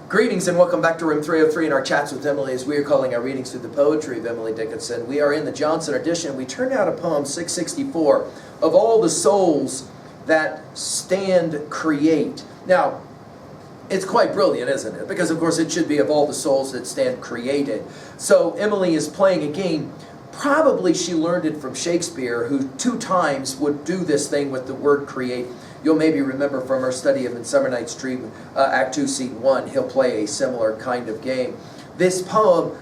Greetings and welcome back to Room 303 in our chats with Emily as we are calling our readings through the poetry of Emily Dickinson. We are in the Johnson edition. We turned out a poem 664 of all the souls that stand create. Now, it's quite brilliant, isn't it? Because of course it should be of all the souls that stand created. So Emily is playing a game. Probably she learned it from Shakespeare, who 2 times would do this thing with the word create. You'll maybe remember from our study of Midsummer Night's Dream, Act 2, Scene 1, he'll play a similar kind of game. This poem,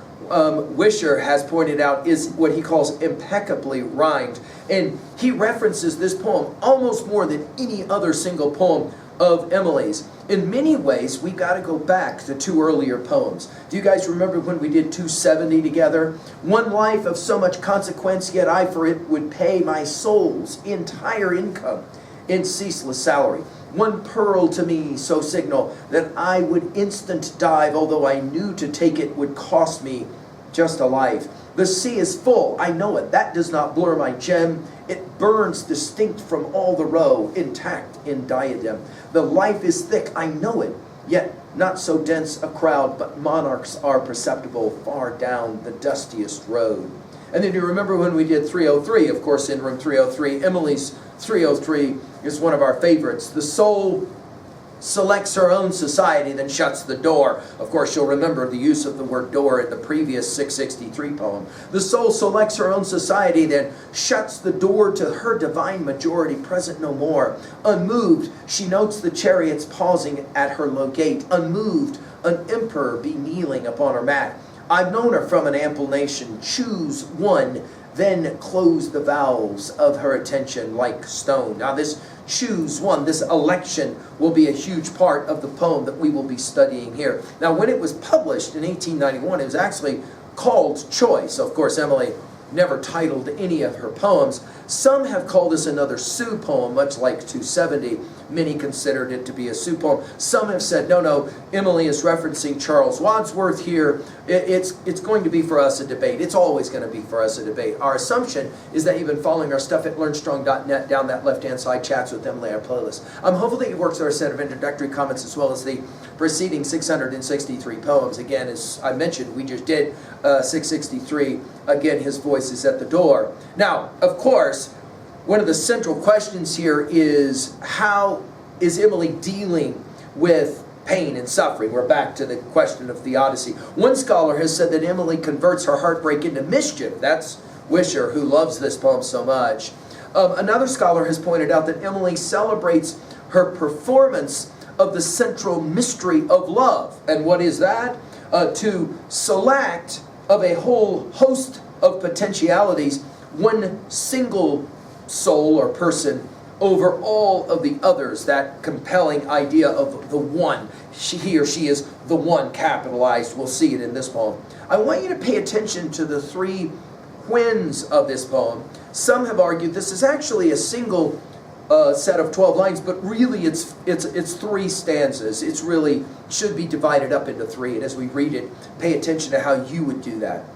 Wisher has pointed out, is what he calls impeccably rhymed. And he references this poem almost more than any other single poem of Emily's. In many ways, we got to go back to 2 earlier poems. Do you guys remember when we did 270 together? One life of so much consequence, yet I for it would pay my soul's entire income in ceaseless salary. One pearl to me so signal that I would instant dive, although I knew to take it would cost me just a life. The sea is full, I know it, that does not blur my gem. It burns distinct from all the row, intact in diadem. The life is thick, I know it, yet not so dense a crowd, but monarchs are perceptible far down the dustiest road. And then you remember when we did 303, of course in room 303, Emily's 303 is one of our favorites. The soul selects her own society, then shuts the door. Of course, you'll remember the use of the word door in the previous 663 poem. The soul selects her own society, then shuts the door to her divine majority, present no more. Unmoved, she notes the chariots pausing at her low gate. Unmoved, an emperor be kneeling upon her mat. I've known her from an ample nation. Choose one, then close the valves of her attention like stone. Now this choose one, this election will be a huge part of the poem that we will be studying here. Now when it was published in 1891, it was actually called Choice. Of course, Emily never titled any of her poems. Some have called this another Sioux poem, much like 270. Many considered it to be a Sioux poem. Some have said, no, Emily is referencing Charles Wadsworth here. It's going to be for us a debate. It's always going to be for us a debate. Our assumption is that you've been following our stuff at learnstrong.net down that left-hand side, Chats with Emily, our playlist. Hopefully it works with our set of introductory comments as well as the preceding 663 poems. Again, as I mentioned, we just did 663. Again, his voice is at the door. Now, of course, one of the central questions here is, how is Emily dealing with pain and suffering? We're back to the question of theodicy. One scholar has said that Emily converts her heartbreak into mischief. That's Wisher, who loves this poem so much. Another scholar has pointed out that Emily celebrates her performance of the central mystery of love. And what is that? To select of a whole host of potentialities, one single soul or person over all of the others, that compelling idea of the one. He or she is the one, capitalized. We'll see it in this poem. I want you to pay attention to the 3 whens of this poem. Some have argued this is actually a single set of 12 lines, but really it's 3 stanzas. It's really should be divided up into 3, and as we read it, pay attention to how you would do that.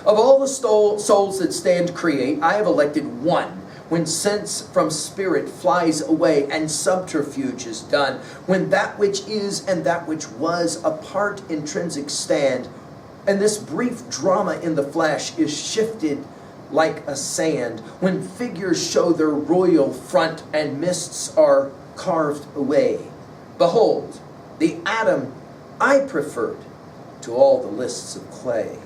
Of all the souls that stand create, I have elected one. When sense from spirit flies away and subterfuge is done, when that which is and that which was apart intrinsic stand, and this brief drama in the flesh is shifted like a sand, when figures show their royal front and mists are carved away. Behold, the atom I preferred to all the lists of clay.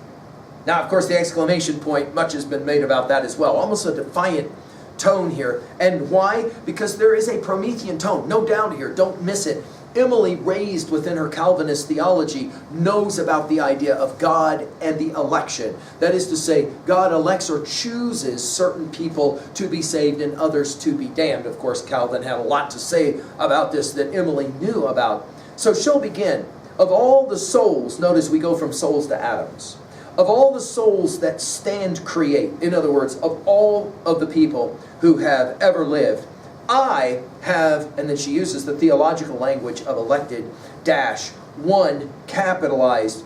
Now, of course, the exclamation point, much has been made about that as well. Almost a defiant tone here. And why? Because there is a Promethean tone. No doubt here. Don't miss it. Emily, raised within her Calvinist theology, knows about the idea of God and the election. That is to say, God elects or chooses certain people to be saved and others to be damned. Of course, Calvin had a lot to say about this that Emily knew about. So she'll begin. Of all the souls, notice we go from souls to atoms. Of all the souls that stand create, in other words, of all of the people who have ever lived, I have, and then she uses the theological language of elected, dash, one capitalized.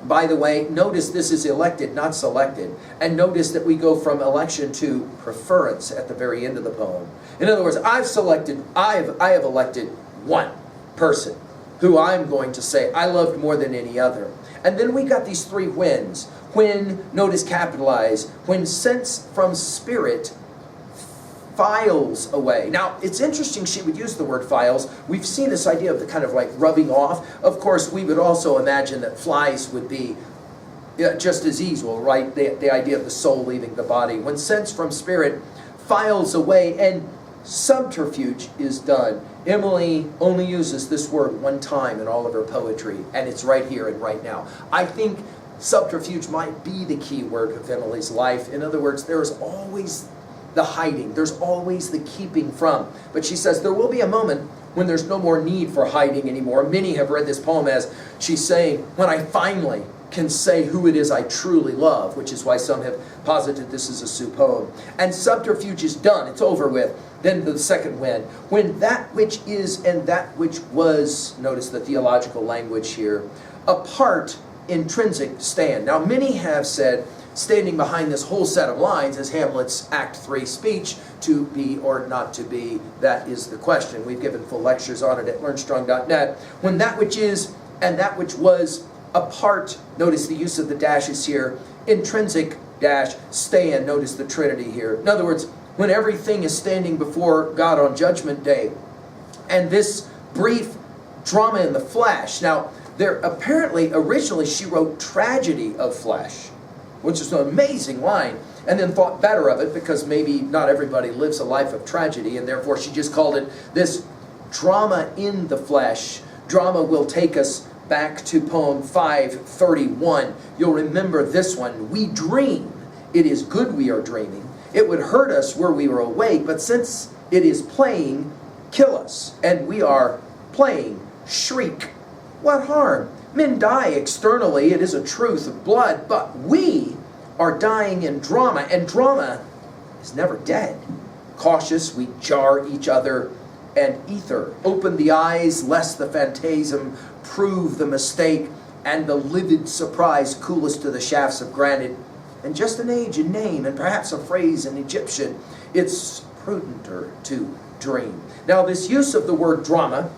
By the way, notice this is elected, not selected. And notice that we go from election to preference at the very end of the poem. In other words, I have elected one person who I'm going to say I loved more than any other. And then we got these three whens. When, notice capitalized, when sense from spirit files away. Now, it's interesting she would use the word files. We've seen this idea of the kind of like rubbing off. Of course, we would also imagine that flies would be just as easy, right? The idea of the soul leaving the body. When sense from spirit files away and subterfuge is done. Emily only uses this word one time in all of her poetry, and it's right here and right now. I think subterfuge might be the key word of Emily's life. In other words, there is always the hiding. There's always the keeping from. But she says there will be a moment when there's no more need for hiding anymore. Many have read this poem as she's saying, when I finally can say who it is I truly love, which is why some have posited this is a Sioux poem. And subterfuge is done. It's over with. Then the second when that which is and that which was, notice the theological language here, apart, intrinsic stand. Now many have said, standing behind this whole set of lines is Hamlet's Act 3 speech, to be or not to be, that is the question. We've given full lectures on it at learnstrong.net. When that which is and that which was apart, notice the use of the dashes here, intrinsic dash, stand, notice the Trinity here. In other words, when everything is standing before God on Judgment Day. And this brief drama in the flesh. Now, there apparently, originally she wrote tragedy of flesh, which is an amazing line, and then thought better of it because maybe not everybody lives a life of tragedy, and therefore she just called it this drama in the flesh. Drama will take us back to poem 531. You'll remember this one. We dream. It is good we are dreaming. It would hurt us were we were awake, but since it is playing, kill us. And we are playing, shriek. What harm? Men die externally, it is a truth of blood, but we are dying in drama, and drama is never dead. Cautious, we jar each other, and ether. Open the eyes, lest the phantasm prove the mistake, and the livid surprise cool us to the shafts of granite. And just an age and name, and perhaps a phrase in Egyptian, it's prudenter to dream. Now, this use of the word drama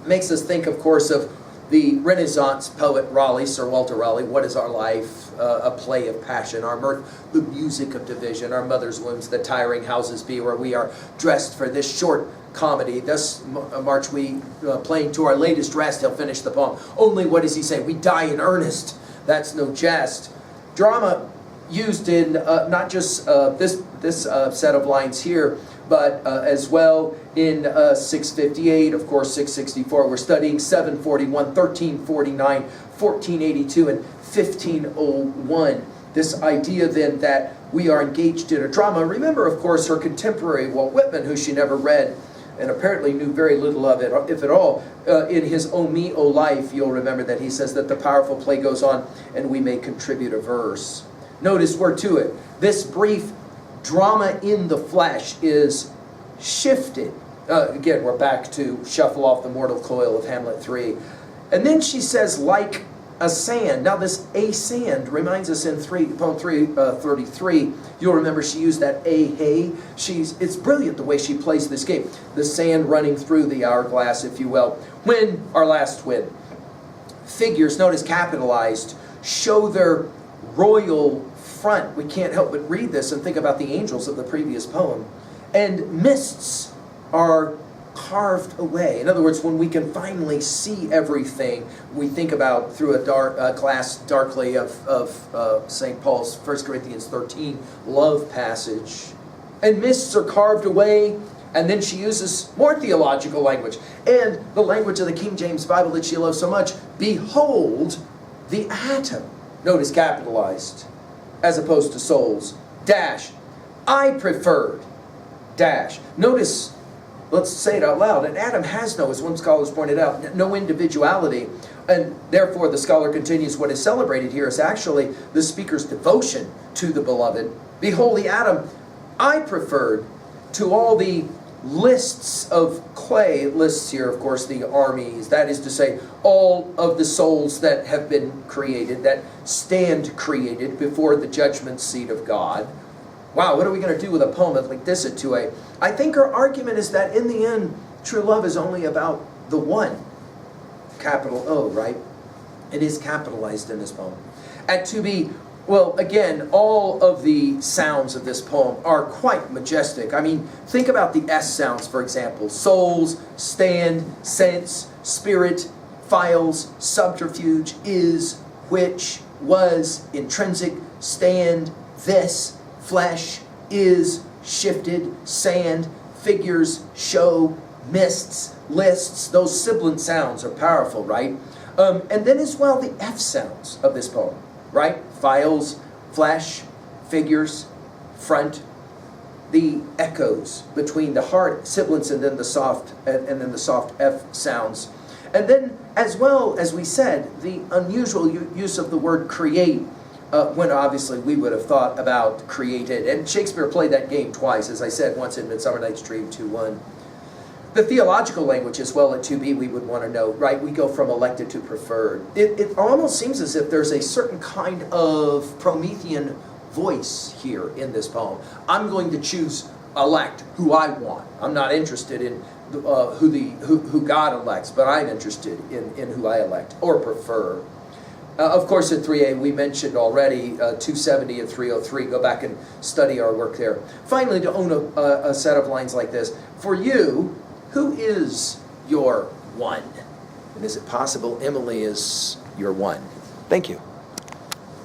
makes us think, of course, of the Renaissance poet Raleigh, Sir Walter Raleigh. What is our life? A play of passion. Our mirth, the music of division. Our mother's wombs, the tiring houses be, where we are dressed for this short comedy. Thus march we playing to our latest rest. He'll finish the poem. Only, what does he say? We die in earnest. That's no jest. Drama used in not just this set of lines here, but as well in 658, of course 664. We're studying 741, 1349, 1482, and 1501. This idea then that we are engaged in a drama. Remember, of course, her contemporary Walt Whitman, who she never read and apparently knew very little of it, if at all. In his O Me, O Life, you'll remember that he says that the powerful play goes on and we may contribute a verse. Notice we're to it. This brief drama in the flesh is shifted. Again, we're back to shuffle off the mortal coil of Hamlet 3. And then she says, like a sand. Now this a sand reminds us in poem 333. You'll remember she used that a hey. It's brilliant the way she plays this game. The sand running through the hourglass, if you will. When, our last win. Figures, notice capitalized, show their royal front. We can't help but read this and think about the angels of the previous poem. And mists are carved away. In other words, when we can finally see everything, we think about through a glass darkly of St. Paul's 1 Corinthians 13 love passage. And mists are carved away. And then she uses more theological language and the language of the King James Bible that she loves so much. Behold the atom. Notice capitalized, as opposed to souls. Dash. I preferred. Dash. Notice, let's say it out loud, an atom has no, as one scholar has pointed out, no individuality. And therefore, the scholar continues, what is celebrated here is actually the speaker's devotion to the beloved. Behold the atom I preferred to all the lists of clay. Lists here, of course, the armies. That is to say, all of the souls that have been created, that stand created before the judgment seat of God. Wow, what are we going to do with a poem like this at 2A? I think her argument is that in the end, true love is only about the one. capital O, right? It is capitalized in this poem. At 2B, well, again, all of the sounds of this poem are quite majestic. I mean, think about the S sounds, for example. Souls, stand, sense, spirit, files, subterfuge, is, which, was, intrinsic, stand, this, flesh, is, shifted, sand, figures, show, mists, lists. Those sibilant sounds are powerful, right? And then as well the F sounds of this poem, right? Files, flesh, figures, front, the echoes between the hard sibilants and then the soft F sounds. And then, as well as we said, the unusual use of the word create, when obviously we would have thought about created. And Shakespeare played that game twice, as I said, once in Midsummer Night's Dream 2-1. The theological language as well at 2B we would want to know, right? We go from elected to preferred. It almost seems as if there's a certain kind of Promethean voice here in this poem. I'm going to choose elect who I want. I'm not interested in who God elects, but I'm interested in who I elect or prefer. Of course, in 3A, we mentioned already 270 and 303. Go back and study our work there. Finally, to own a set of lines like this. For you, who is your one? And is it possible Emily is your one? Thank you.